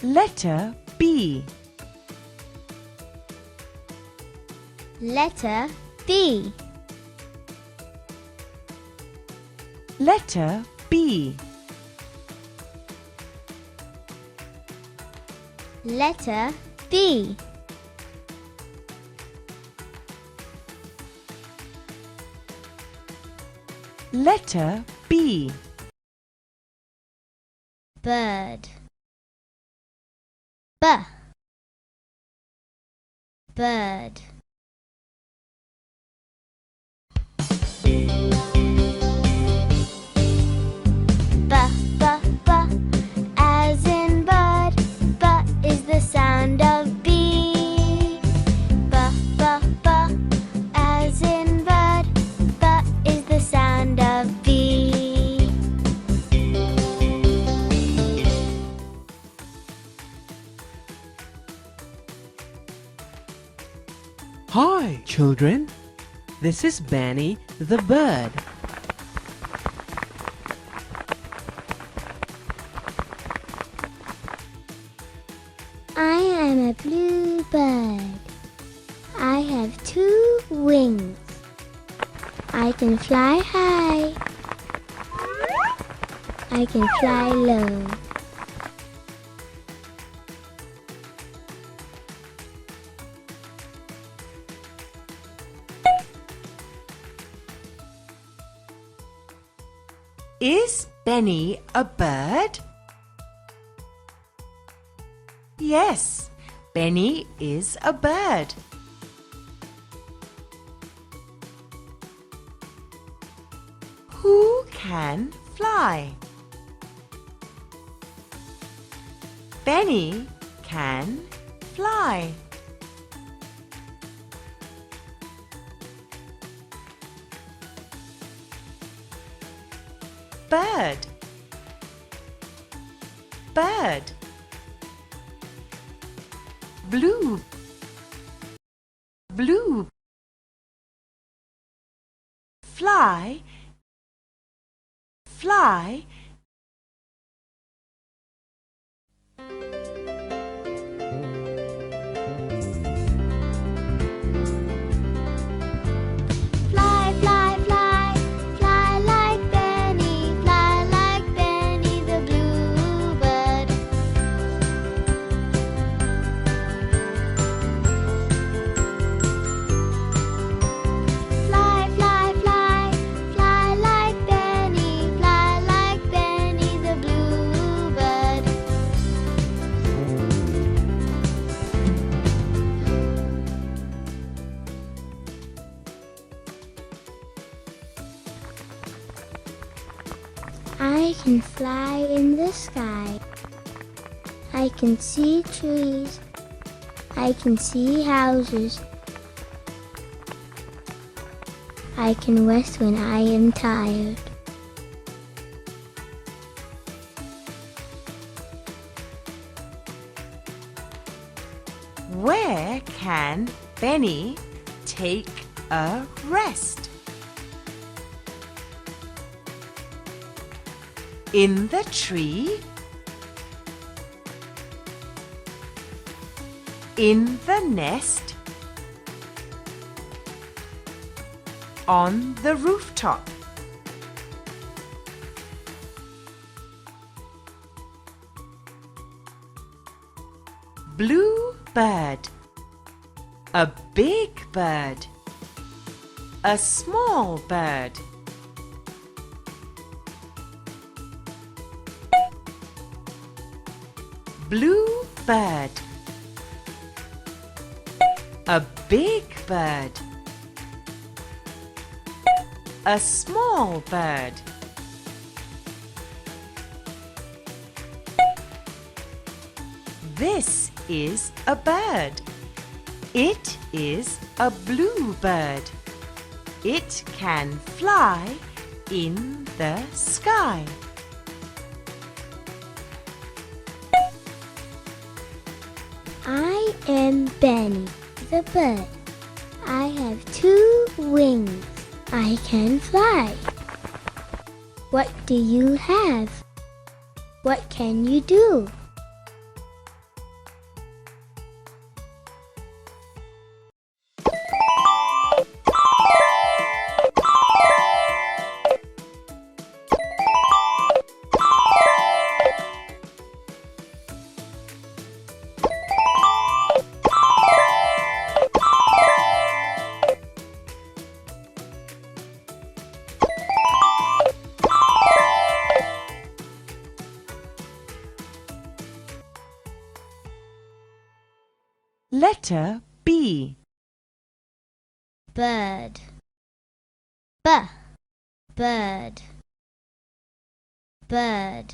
Letter B. Letter B. Letter B. Letter B. Letter B. Bird. B. Bird. B, as in bird. B is the sound of B. B, as in bird. B is the sound of B. Hi, children. This is Benny the bird. I am a blue bird. I have 2 wings. I can fly high. I can fly low. Is Benny a bird? Yes, Benny is a bird. Who can fly? Benny can fly. Bird. Bird. Blue. Blue. Fly. Fly. Fly, fly, fly, fly like Benny the bluebird. Fly, fly, fly, fly like Benny the bluebird. I can fly in the sky. I can see trees. I can see houses. I can rest when I am tired. Where can Benny take a rest? In the tree? In the nest? On the rooftop? Blue bird. A big bird. A small bird. Blue bird. A big bird. A small bird. This is a bird. It is a blue bird. It can fly in the sky. I am Benny the bird. I have 2 wings. I can fly. What do you have? What can you do? Letter B. Bird. Bird. Bird.